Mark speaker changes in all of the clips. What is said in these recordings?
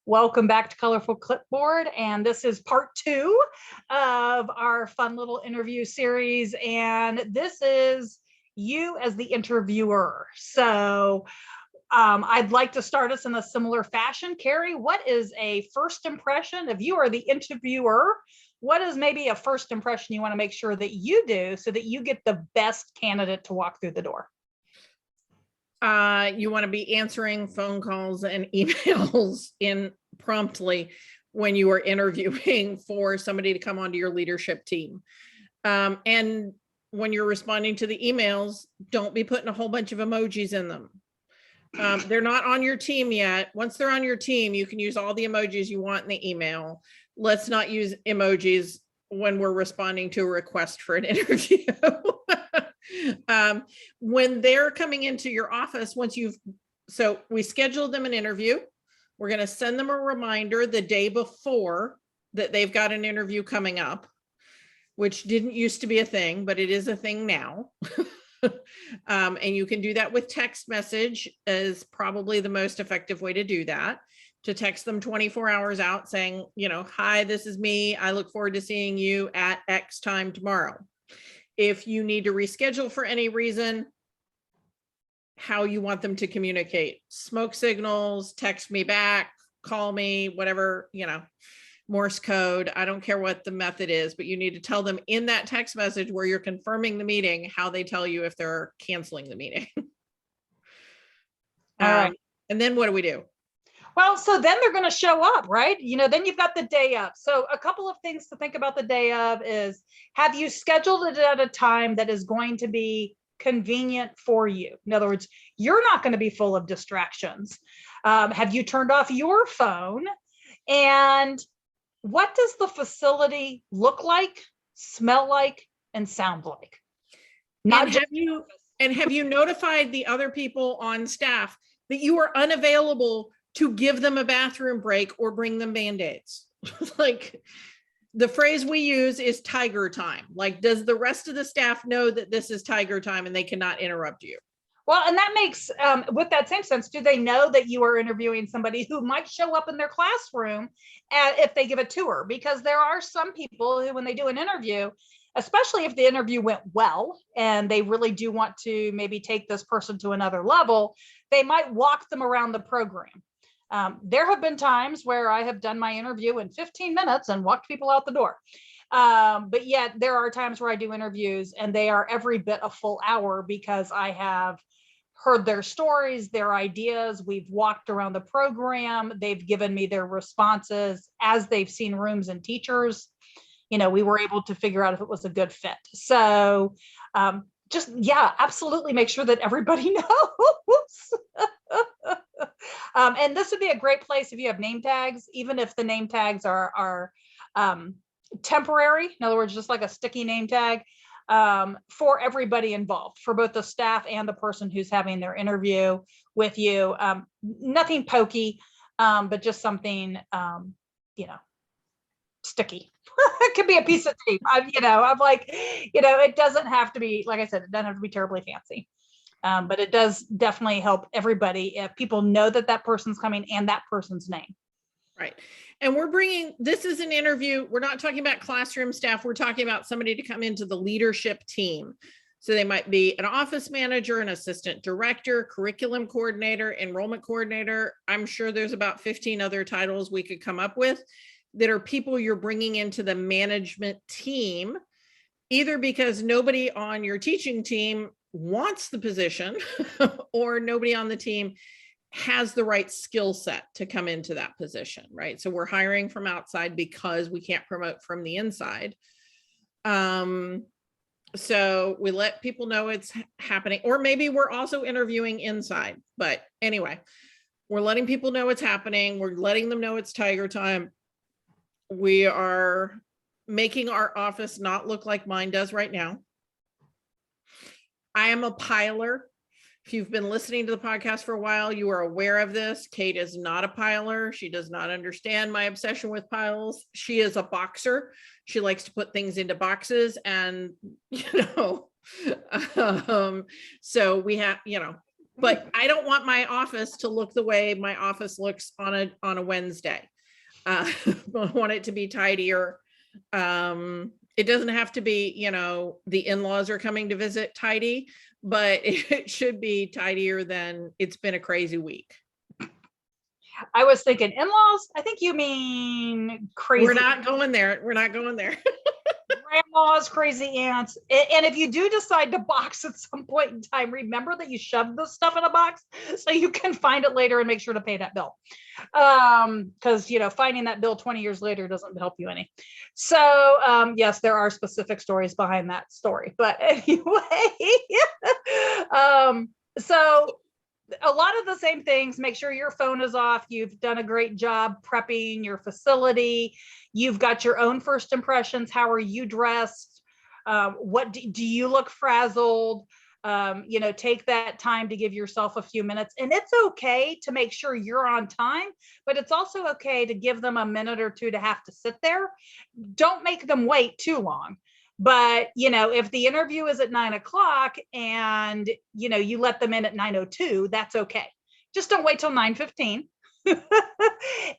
Speaker 1: Welcome back to Colorful Clipboard, and this is part 2 of our fun little interview series, and this is you as the interviewer. So I'd like to start us in a similar fashion. Carrie, what is a first impression? If you are the interviewer, what is maybe a first impression you want to make sure that you do so that you get the best candidate to walk through the door?
Speaker 2: You want to be answering phone calls and emails in promptly when you are interviewing for somebody to come onto your leadership team. And when you're responding to the emails, don't be putting a whole bunch of emojis in them. They're not on your team yet. Once they're on your team, you can use all the emojis you want in the email. Let's not use emojis when we're responding to a request for an interview. When they're coming into your office, so we scheduled them an interview. We're going to send them a reminder the day before that they've got an interview coming up, which didn't used to be a thing, but it is a thing now. And you can do that with text message is probably the most effective way to do that, to text them 24 hours out saying, hi, this is me. I look forward to seeing you at X time tomorrow. If you need to reschedule for any reason, how you want them to communicate, smoke signals, text me back, call me, whatever, Morse code. I don't care what the method is, but you need to tell them in that text message where you're confirming the meeting, how they tell you if they're canceling the meeting.
Speaker 1: All right.
Speaker 2: And then what do we do?
Speaker 1: Well, so then they're going to show up, right? Then you've got the day of. So a couple of things to think about the day of is, have you scheduled it at a time that is going to be convenient for you? In other words, you're not going to be full of distractions. Have you turned off your phone? And what does the facility look like, smell like, and sound like?
Speaker 2: Have you notified the other people on staff that you are unavailable to give them a bathroom break or bring them Band-Aids? Like, the phrase we use is tiger time. Like, does the rest of the staff know that this is tiger time and they cannot interrupt you?
Speaker 1: Well, and that makes, with that same sense, do they know that you are interviewing somebody who might show up in their classroom if they give a tour? Because there are some people who, when they do an interview, especially if the interview went well and they really do want to maybe take this person to another level, they might walk them around the program. There have been times where I have done my interview in 15 minutes and walked people out the door. But yet there are times where I do interviews and they are every bit a full hour because I have heard their stories, their ideas. We've walked around the program. They've given me their responses as they've seen rooms and teachers. We were able to figure out if it was a good fit. So absolutely make sure that everybody knows. And this would be a great place if you have name tags, even if the name tags are temporary. In other words, just like a sticky name tag, for everybody involved, for both the staff and the person who's having their interview with you. Nothing pokey, but just something, sticky. It could be a piece of tape. I'm like, it doesn't have to be, like I said, it doesn't have to be terribly fancy. But it does definitely help everybody if people know that person's coming and that person's name.
Speaker 2: Right. And this is an interview. We're not talking about classroom staff. We're talking about somebody to come into the leadership team. So they might be an office manager, an assistant director, curriculum coordinator, enrollment coordinator. I'm sure there's about 15 other titles we could come up with that are people you're bringing into the management team, either because nobody on your teaching team wants the position or nobody on the team has the right skill set to come into that position, right? So we're hiring from outside because we can't promote from the inside. So we let people know it's happening, or maybe we're also interviewing inside. But anyway, we're letting people know it's happening. We're letting them know it's tiger time. We are making our office not look like mine does right now. I am a piler. If you've been listening to the podcast for a while, you are aware of this. Kate is not a piler. She does not understand my obsession with piles. She is a boxer. She likes to put things into boxes and, so we have, but I don't want my office to look the way my office looks on a Wednesday. I want it to be tidier. It doesn't have to be, the in-laws are coming to visit tidy, but it should be tidier than it's been a crazy week.
Speaker 1: I was thinking in-laws. I think you mean crazy.
Speaker 2: We're not going there. We're not going there.
Speaker 1: Grandmas, crazy aunts. And if you do decide to box at some point in time, remember that you shoved the stuff in a box so you can find it later and make sure to pay that bill. Because, finding that bill 20 years later doesn't help you any. So, yes, there are specific stories behind that story. But anyway, so a lot of the same things. Make sure your phone is off. You've done a great job prepping your facility. You've got your own first impressions. How are you dressed? What do you look frazzled? Take that time to give yourself a few minutes. And it's okay to make sure you're on time, but it's also okay to give them a minute or two to have to sit there. Don't make them wait too long. But, if the interview is at 9:00 and, you let them in at 9:02, that's okay. Just don't wait till 9:15.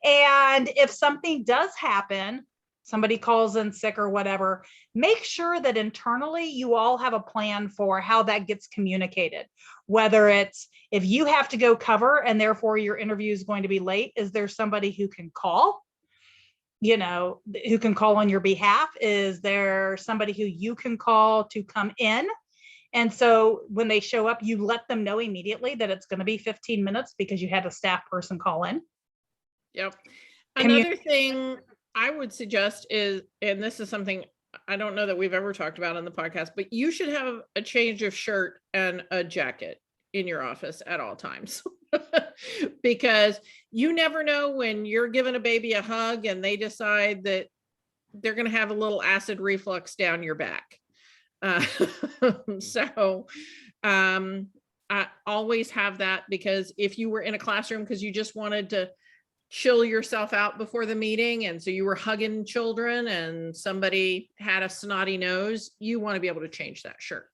Speaker 1: And if something does happen, somebody calls in sick or whatever, make sure that internally you all have a plan for how that gets communicated. Whether it's if you have to go cover and therefore your interview is going to be late, is there somebody who can call? Who can call on your behalf? Is there somebody who you can call to come in? And so when they show up, you let them know immediately that it's going to be 15 minutes because you had a staff person call in.
Speaker 2: Yep. Another thing I would suggest is, and this is something I don't know that we've ever talked about on the podcast, but you should have a change of shirt and a jacket in your office at all times. Because you never know when you're giving a baby a hug and they decide that they're going to have a little acid reflux down your back. So I always have that, because if you were in a classroom because you just wanted to chill yourself out before the meeting, and so you were hugging children and somebody had a snotty nose, you want to be able to change that shirt.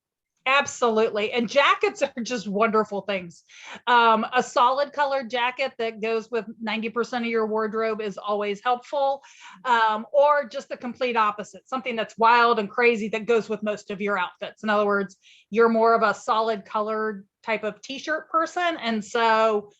Speaker 1: Absolutely. And jackets are just wonderful things. A solid colored jacket that goes with 90% of your wardrobe is always helpful. Or just the complete opposite, something that's wild and crazy that goes with most of your outfits. In other words, you're more of a solid colored type of t-shirt person. And so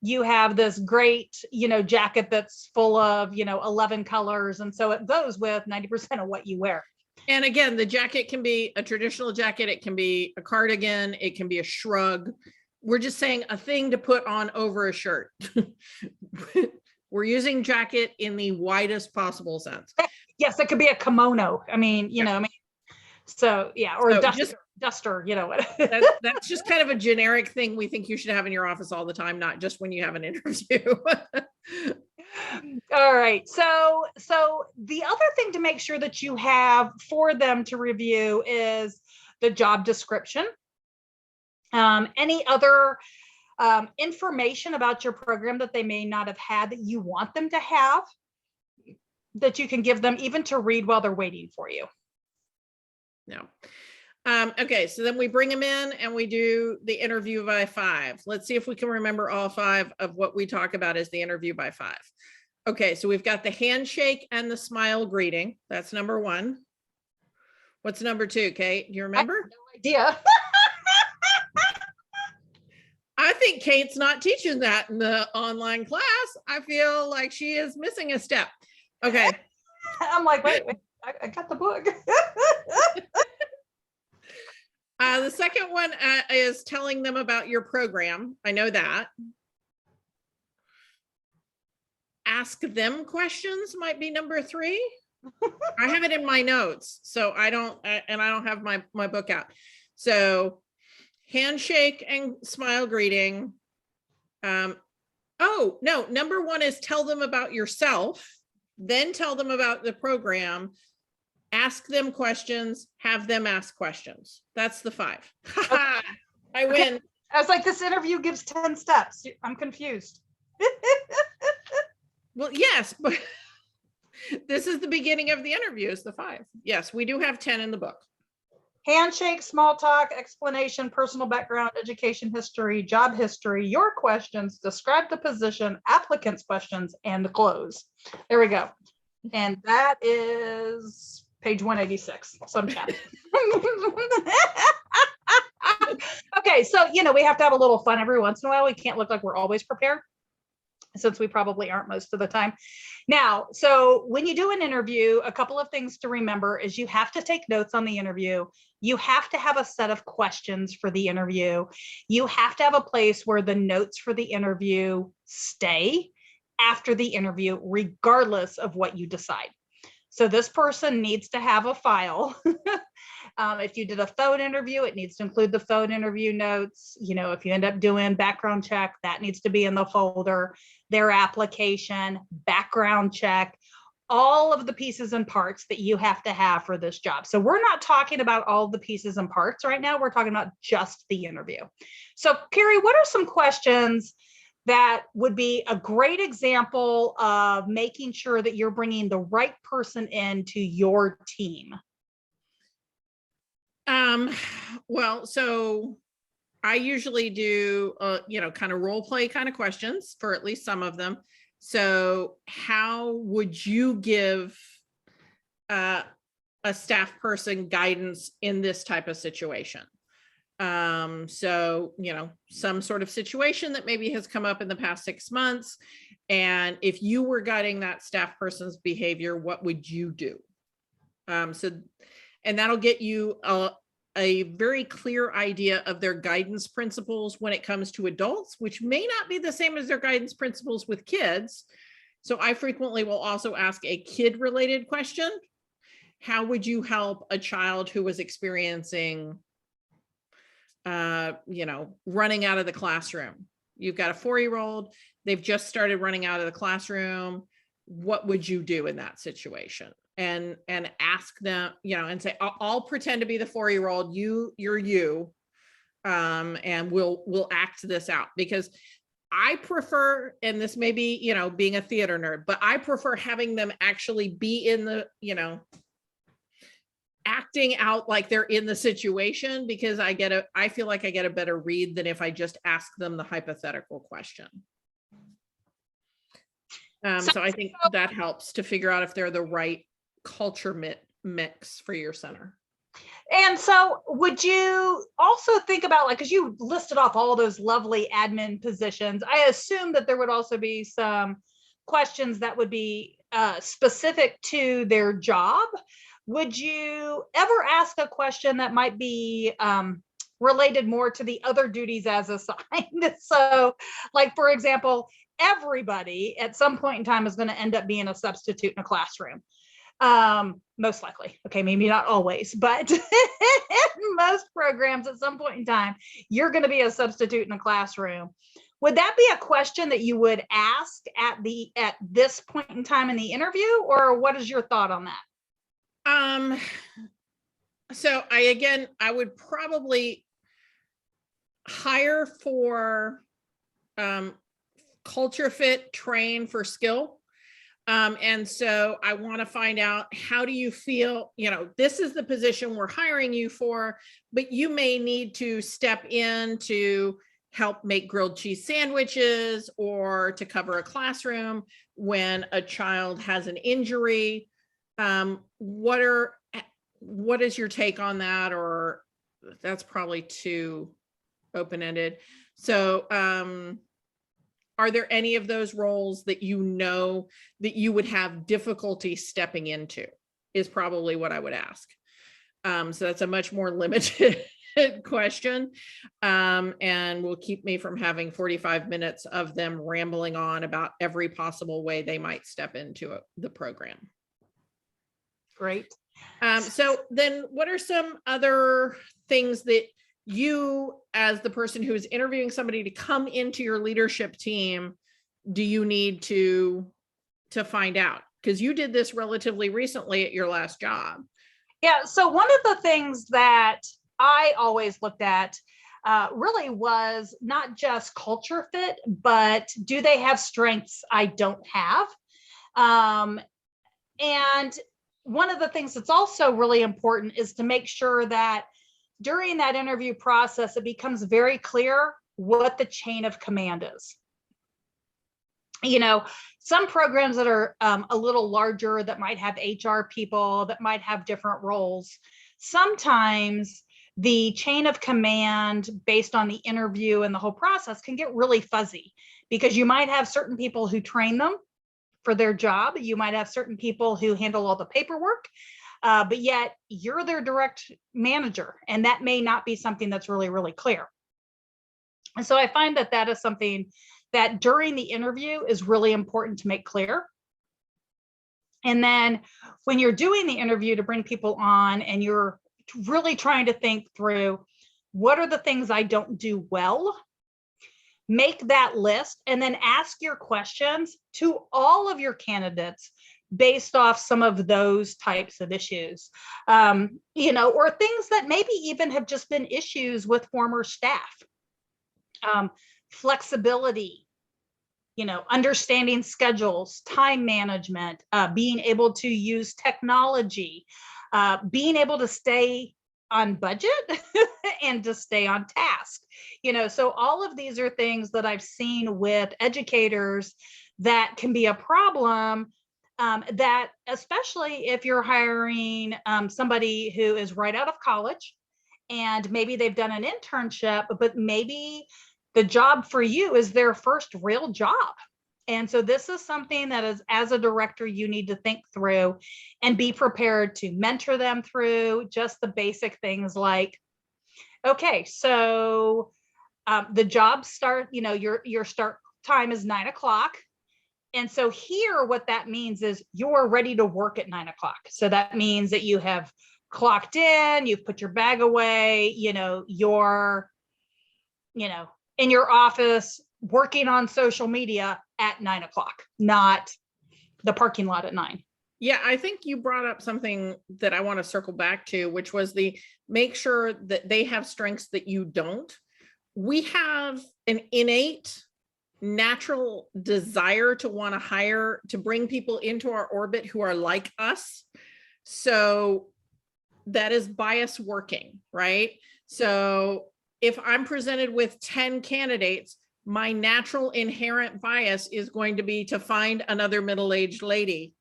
Speaker 1: you have this great, jacket that's full of, 11 colors. And so it goes with 90% of what you wear.
Speaker 2: And again, the jacket can be a traditional jacket. It can be a cardigan. It can be a shrug. We're just saying a thing to put on over a shirt. We're using jacket in the widest possible sense.
Speaker 1: Yes, it could be a kimono. So yeah, or
Speaker 2: so
Speaker 1: a duster, what.
Speaker 2: That's just kind of a generic thing we think you should have in your office all the time, not just when you have an interview.
Speaker 1: All right. So the other thing to make sure that you have for them to review is the job description. Any other information about your program that they may not have had that you want them to have, that you can give them even to read while they're waiting for you.
Speaker 2: No. Okay, so then we bring them in and we do the interview by 5. Let's see if we can remember all 5 of what we talk about as the interview by 5. Okay, so we've got the handshake and the smile greeting. That's number 1. What's number 2, Kate? Do you remember?
Speaker 1: I have no idea.
Speaker 2: I think Kate's not teaching that in the online class. I feel like she is missing a step. Okay.
Speaker 1: I'm like, wait, I got the book.
Speaker 2: The second one is telling them about your program. I know that. Ask them questions might be number 3. I have it in my notes, so I don't have my book out. So handshake and smile greeting. Oh, no, number 1 is tell them about yourself, then tell them about the program. Ask them questions, have them ask questions. That's the 5. I win.
Speaker 1: I was like, this interview gives 10 steps. I'm confused.
Speaker 2: Well, yes, but this is the beginning of the interview, is the 5. Yes, we do have 10 in the book.
Speaker 1: Handshake, small talk, explanation, personal background, education history, job history, your questions, describe the position, applicant's questions, and close. There we go. And that is page 186, some chat. Okay, so, we have to have a little fun every once in a while. We can't look like we're always prepared, since we probably aren't most of the time. Now, so when you do an interview, a couple of things to remember is you have to take notes on the interview. You have to have a set of questions for the interview. You have to have a place where the notes for the interview stay after the interview, regardless of what you decide. So this person needs to have a file. If you did a phone interview, it needs to include the phone interview notes. If you end up doing background check, that needs to be in the folder, their application, background check, all of the pieces and parts that you have to have for this job. So we're not talking about all the pieces and parts right now. We're talking about just the interview. So Carrie, what are some questions that would be a great example of making sure that you're bringing the right person into your team?
Speaker 2: Well, so I usually do, kind of role play kind of questions for at least some of them. So how would you give a staff person guidance in this type of situation? So, some sort of situation that maybe has come up in the past 6 months. And if you were guiding that staff person's behavior, what would you do? And that'll get you a very clear idea of their guidance principles when it comes to adults, which may not be the same as their guidance principles with kids. So I frequently will also ask a kid-related question. How would you help a child who was experiencing, running out of the classroom? You've got a 4-year-old, they've just started running out of the classroom. What would you do in that situation? And ask them, and say, I'll pretend to be the 4-year-old, you're you, and we'll act this out. Because I prefer, and this may be, being a theater nerd, but I prefer having them actually be in the, acting out like they're in the situation, because I feel like I get a better read than if I just ask them the hypothetical question. So I think that helps to figure out if they're the right culture mix for your center.
Speaker 1: And so would you also think about, because you listed off all those lovely admin positions, I assume that there would also be some questions that would be specific to their job. Would you ever ask a question that might be related more to the other duties as assigned? So, like, for example, everybody at some point in time is going to end up being a substitute in a classroom. Most likely. Okay, maybe not always, but in most programs at some point in time, you're going to be a substitute in a classroom. Would that be a question that you would ask at this point in time in the interview, or what is your thought on that?
Speaker 2: So I would probably hire for culture fit, train for skill. And so I want to find out, how do you feel, this is the position we're hiring you for, but you may need to step in to help make grilled cheese sandwiches or to cover a classroom when a child has an injury. What is your take on that? Or that's probably too open-ended. So, are there any of those roles that that you would have difficulty stepping into, is probably what I would ask. So that's a much more limited question, and will keep me from having 45 minutes of them rambling on about every possible way they might step into the program.
Speaker 1: Great.
Speaker 2: So then what are some other things that you, as the person who is interviewing somebody to come into your leadership team, do you need to find out? Because you did this relatively recently at your last job.
Speaker 1: Yeah. So one of the things that I always looked at really was not just culture fit, but do they have strengths I don't have? And one of the things that's also really important is to make sure that during that interview process, it becomes very clear what the chain of command is. You know, some programs that are a little larger, that might have HR people, that might have different roles, sometimes the chain of command based on the interview and the whole process can get really fuzzy, because you might have certain people who train them for their job. You might have certain people who handle all the paperwork, but yet you're their direct manager, and that may not be something that's really, really clear. And so I find that that is something that during the interview is really important to make clear. And then when you're doing the interview to bring people on, and you're really trying to think through, what are the things I don't do well? Make that list and then ask your questions to all of your candidates based off some of those types of issues, you know, or things that maybe even have just been issues with former staff. Flexibility, you know, understanding schedules, time management, being able to use technology, being able to stay on budget and to stay on task. You know, so all of these are things that I've seen with educators that can be a problem, that especially if you're hiring somebody who is right out of college, and maybe they've done an internship, but maybe the job for you is their first real job. And so this is something that is, as a director, you need to think through and be prepared to mentor them through just the basic things like, okay, so the job start, you know, your start time is 9 o'clock. And so here, what that means is you're ready to work at 9 o'clock. So that means that you have clocked in, you've put your bag away, you know, you're, you know, in your office working on social media at 9 o'clock, not the parking lot at 9.
Speaker 2: Yeah, I think you brought up something that I want to circle back to, which was the make sure that they have strengths that you don't. We have an innate natural desire to want to hire, to bring people into our orbit who are like us. So that is bias working, right? So if I'm presented with 10 candidates, my natural inherent bias is going to be to find another middle-aged lady,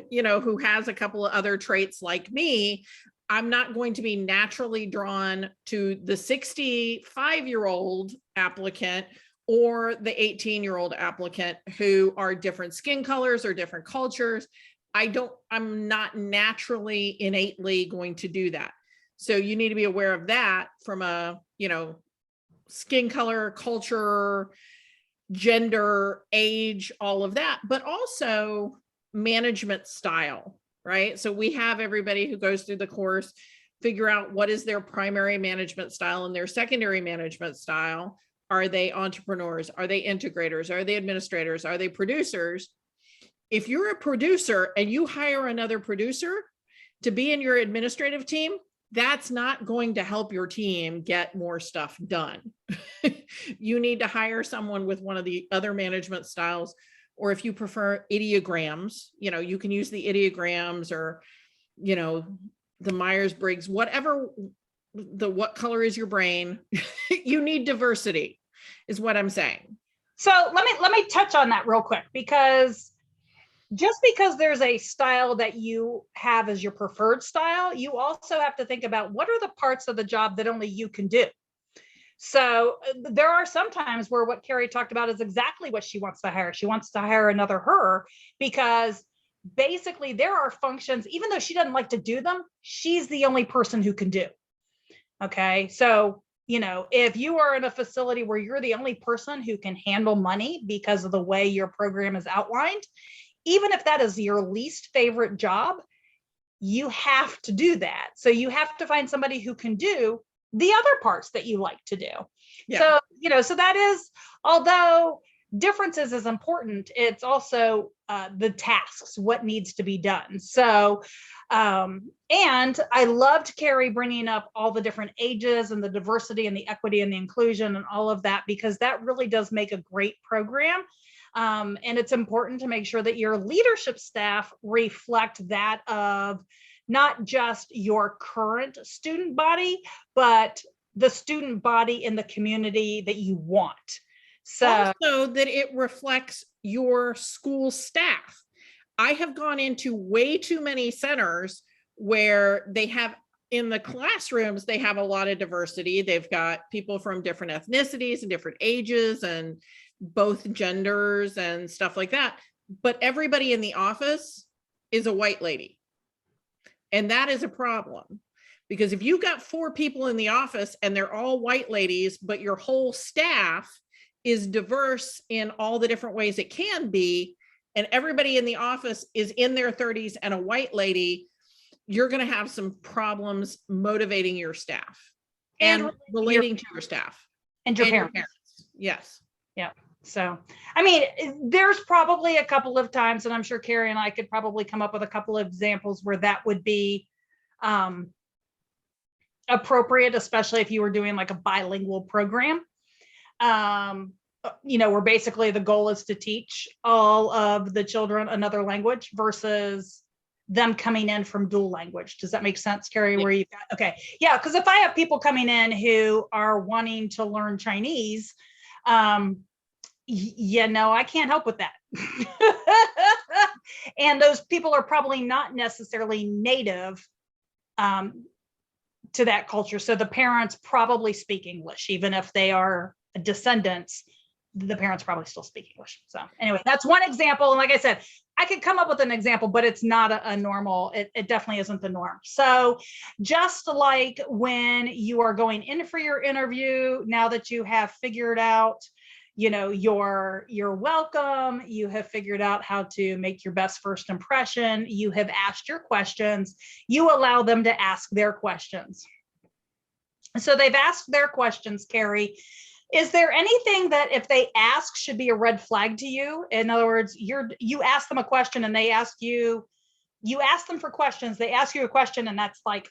Speaker 2: you know, who has a couple of other traits like me. I'm not going to be naturally drawn to the 65-year-old applicant or the 18-year-old applicant who are different skin colors or different cultures. I'm not naturally innately going to do that. So you need to be aware of that from a, you know, skin color, culture, gender, age, all of that, but also management style, right? So we have everybody who goes through the course figure out what is their primary management style and their secondary management style. Are they entrepreneurs? Are they integrators? Are they administrators? Are they producers? If you're a producer and you hire another producer to be in your administrative team, that's not going to help your team get more stuff done. You need to hire someone with one of the other management styles, or if you prefer ideograms, you know, you can use the ideograms or, you know, the Myers-Briggs, whatever, what color is your brain? You need diversity is what I'm saying.
Speaker 1: So let me touch on that real quick, because just because there's a style that you have as your preferred style, you also have to think about what are the parts of the job that only you can do. So there are some times where what Carrie talked about is exactly what she wants to hire. She wants to hire another her, because basically there are functions, even though she doesn't like to do them, she's the only person who can do. Okay. So, you know, if you are in a facility where you're the only person who can handle money because of the way your program is outlined, even if that is your least favorite job, you have to do that. So you have to find somebody who can do the other parts that you like to do. Yeah. So, you know, so that is, although differences is important, it's also the tasks, what needs to be done. So, and I loved Carrie bringing up all the different ages and the diversity and the equity and the inclusion and all of that, because that really does make a great program. And it's important to make sure that your leadership staff reflect that of not just your current student body, but the student body in the community that you want. So
Speaker 2: also that it reflects your school staff. I have gone into way too many centers where they have, in the classrooms, they have a lot of diversity. They've got people from different ethnicities and different ages and both genders and stuff like that. But everybody in the office is a white lady. And that is a problem, because if you've got 4 people in the office and they're all white ladies, but your whole staff is diverse in all the different ways it can be, and everybody in the office is in their 30s and a white lady, you're going to have some problems motivating your staff and relating to your staff
Speaker 1: and your parents.
Speaker 2: Yes.
Speaker 1: Yeah. So, I mean, there's probably a couple of times, and I'm sure Carrie and I could probably come up with a couple of examples where that would be appropriate, especially if you were doing like a bilingual program. Where basically the goal is to teach all of the children another language versus them coming in from dual language. Does that make sense, Carrie?
Speaker 2: Yeah.
Speaker 1: Where you got, okay. Yeah. Cause if I have people coming in who are wanting to learn Chinese, I can't help with that. And those people are probably not necessarily native to that culture. So the parents probably speak English, even if they are descendants, the parents probably still speak English. So anyway, that's one example. And like I said, I could come up with an example, but it's not a normal, it definitely isn't the norm. So just like when you are going in for your interview, now that you have figured out, you're welcome, you have figured out how to make your best first impression, you have asked your questions, you allow them to ask their questions. So they've asked their questions, Carrie. Is there anything that if they ask should be a red flag to you? In other words, you ask them a question and they ask you ask them for questions, they ask you a question, and that's like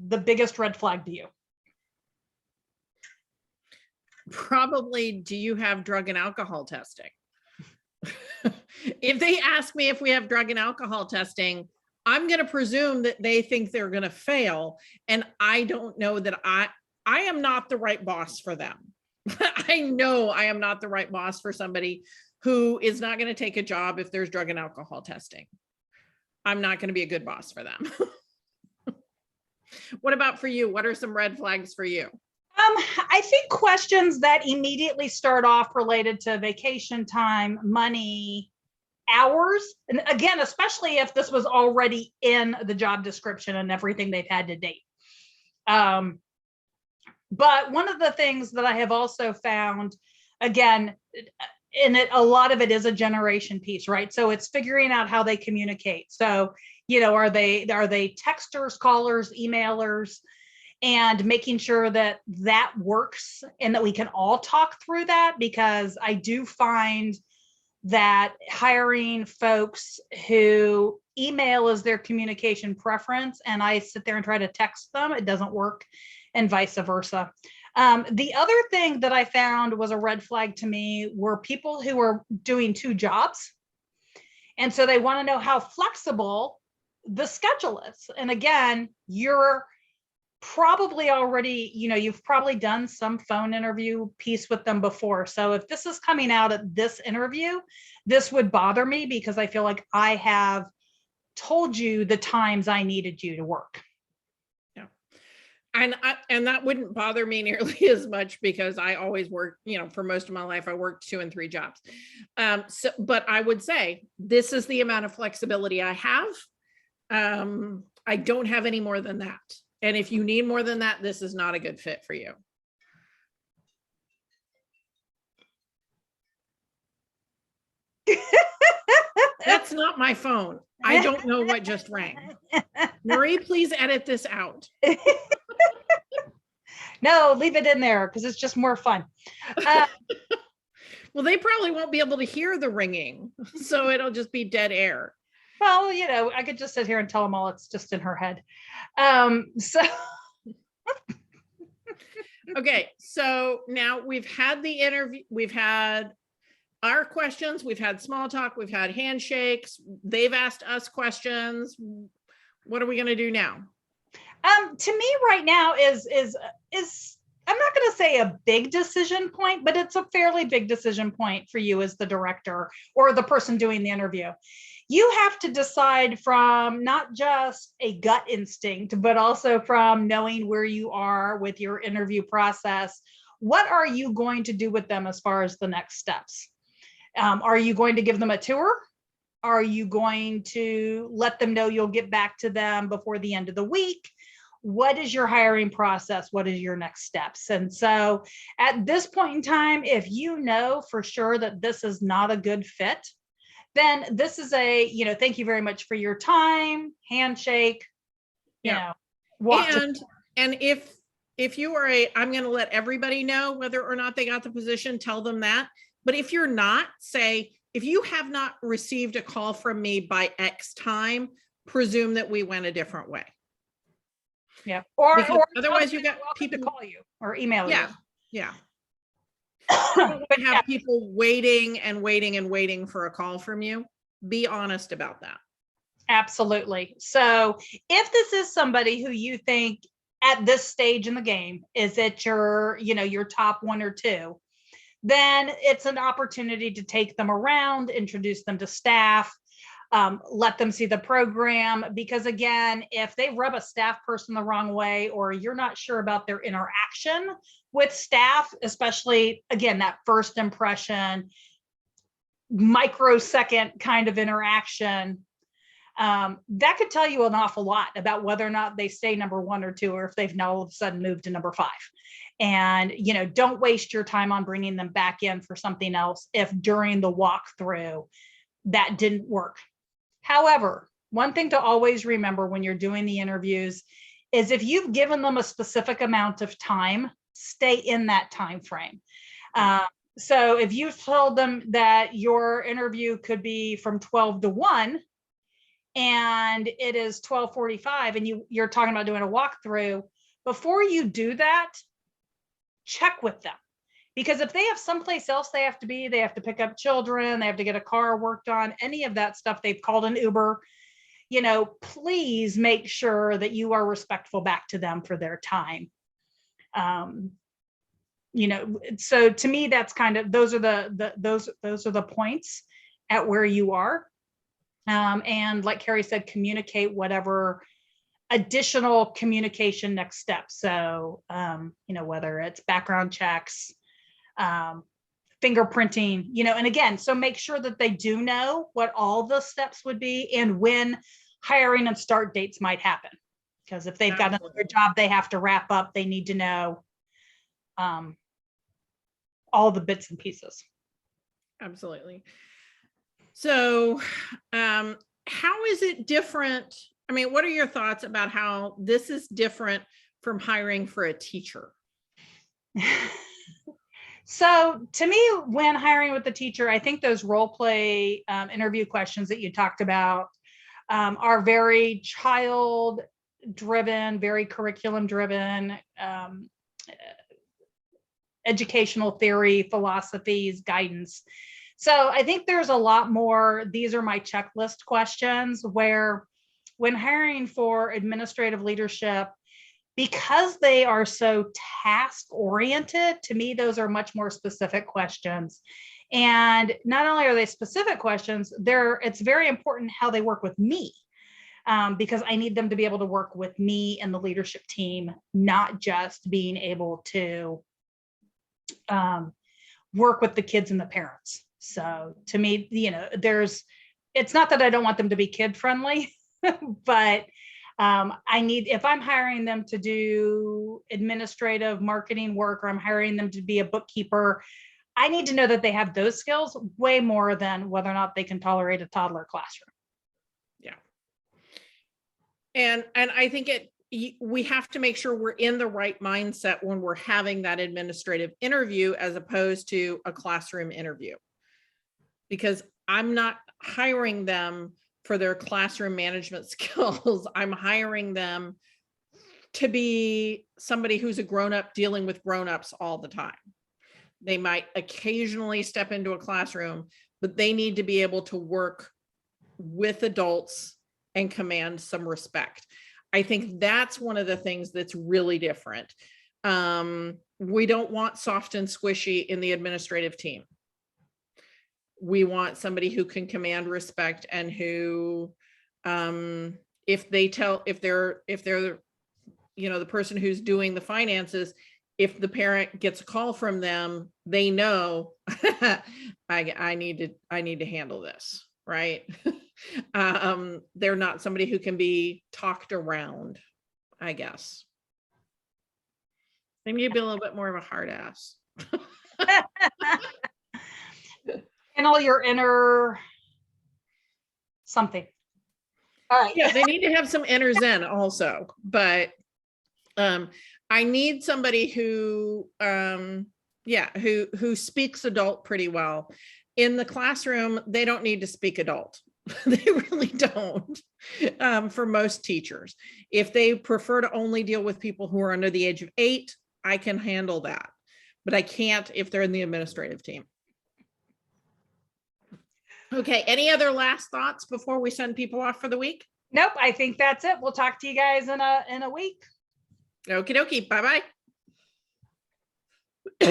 Speaker 1: the biggest red flag to you.
Speaker 2: Probably, do you have drug and alcohol testing? If they ask me if we have drug and alcohol testing, I'm going to presume that they think they're going to fail. And I don't know that I am not the right boss for them. I know I am not the right boss for somebody who is not going to take a job if there's drug and alcohol testing. I'm not going to be a good boss for them. What about for you? What are some red flags for you?
Speaker 1: I think questions that immediately start off related to vacation time, money, hours, and again, especially if this was already in the job description and everything they've had to date. But one of the things that I have also found, again, a lot of it is a generation piece, right? So it's figuring out how they communicate. So, are they texters, callers, emailers, and making sure that that works and that we can all talk through that, because I do find that hiring folks who email is their communication preference and I sit there and try to text them, it doesn't work, and vice versa. The other thing that I found was a red flag to me were people who are doing 2 jobs. And so they want to know how flexible the schedule is. And again, you're probably already, you've probably done some phone interview piece with them before. So if this is coming out at this interview, this would bother me because I feel like I have told you the times I needed you to work.
Speaker 2: Yeah. And that wouldn't bother me nearly as much because I always work, for most of my life, I worked 2 and 3 jobs. But I would say this is the amount of flexibility I have. I don't have any more than that. And if you need more than that, this is not a good fit for you. That's not my phone. I don't know what just rang. Marie, please edit this out.
Speaker 1: No, leave it in there because it's just more fun.
Speaker 2: Well, they probably won't be able to hear the ringing, so it'll just be dead air.
Speaker 1: Well, I could just sit here and tell them all it's just in her head.
Speaker 2: Okay, so now we've had the interview, we've had our questions, we've had small talk, we've had handshakes, they've asked us questions. what are we going to do now?
Speaker 1: To me right now is I'm not going to say a big decision point, but it's a fairly big decision point for you as the director or the person doing the interview. You have to decide from not just a gut instinct, but also from knowing where you are with your interview process. What are you going to do with them as far as the next steps? Are you going to give them a tour? Are you going to let them know you'll get back to them before the end of the week? What is your hiring process? What is your next steps? And so at this point in time, if you know for sure that this is not a good fit, then this is a, thank you very much for your time, handshake, walk.
Speaker 2: And if you are I'm going to let everybody know whether or not they got the position, tell them that. But if you're not, say, if you have not received a call from me by X time, presume that we went a different way.
Speaker 1: Yeah. Or
Speaker 2: otherwise you got people
Speaker 1: to call you or email you.
Speaker 2: Yeah. Have people waiting and waiting and waiting for a call from you. Be honest about that.
Speaker 1: Absolutely. So if this is somebody who you think at this stage in the game is at your top one or two, then it's an opportunity to take them around, introduce them to staff, let them see the program. Because again, if they rub a staff person the wrong way, or you're not sure about their interaction with staff, especially again, that first impression, microsecond kind of interaction, that could tell you an awful lot about whether or not they stay number one or two, or if they've now all of a sudden moved to number 5. And, don't waste your time on bringing them back in for something else if during the walkthrough that didn't work. However, one thing to always remember when you're doing the interviews is if you've given them a specific amount of time, stay in that time frame. So if you've told them that your interview could be from 12 to 1 and it is 12:45 and you're talking about doing a walkthrough, before you do that, check with them. Because if they have someplace else they have to be, they have to pick up children, they have to get a car worked on, any of that stuff, they've called an Uber, please make sure that you are respectful back to them for their time. So to me, that's kind of, those are the points at where you are. And like Carrie said, communicate whatever additional communication next steps. So, whether it's background checks, fingerprinting, and again, so make sure that they do know what all the steps would be and when hiring and start dates might happen. Because if they've got another job they have to wrap up, they need to know all the bits and pieces.
Speaker 2: Absolutely. So, how is it different? I mean, what are your thoughts about how this is different from hiring for a teacher?
Speaker 1: So to me, when hiring with the teacher, I think those role play interview questions that you talked about are very child driven, very curriculum driven, educational theory, philosophies, guidance. So I think there's a lot more, these are my checklist questions, where when hiring for administrative leadership, because they are so task oriented, to me, those are much more specific questions. And not only are they specific questions, it's very important how they work with me, because I need them to be able to work with me and the leadership team, not just being able to work with the kids and the parents. So to me, it's not that I don't want them to be kid friendly, but if I'm hiring them to do administrative marketing work, or I'm hiring them to be a bookkeeper, I need to know that they have those skills way more than whether or not they can tolerate a toddler classroom.
Speaker 2: Yeah. And I think we have to make sure we're in the right mindset when we're having that administrative interview, as opposed to a classroom interview, because I'm not hiring them for their classroom management skills. I'm hiring them to be somebody who's a grown-up dealing with grown-ups all the time. They might occasionally step into a classroom, but they need to be able to work with adults and command some respect. I think that's one of the things that's really different. We don't want soft and squishy in the administrative team. We want somebody who can command respect and who, if they're, the person who's doing the finances, if the parent gets a call from them, they know I need to handle this, right? They're not somebody who can be talked around, I guess. They need to be a little bit more of a hard ass.
Speaker 1: And all your inner something. All right.
Speaker 2: Yeah, they need to have some inner zen also, but I need somebody who who speaks adult pretty well. In the classroom, they don't need to speak adult. They really don't, for most teachers. If they prefer to only deal with people who are under the age of 8, I can handle that, but I can't if they're in the administrative team. Okay, any other last thoughts before we send people off for the week?
Speaker 1: Nope, I think that's it. We'll talk to you guys in a week.
Speaker 2: Okie dokie, bye-bye.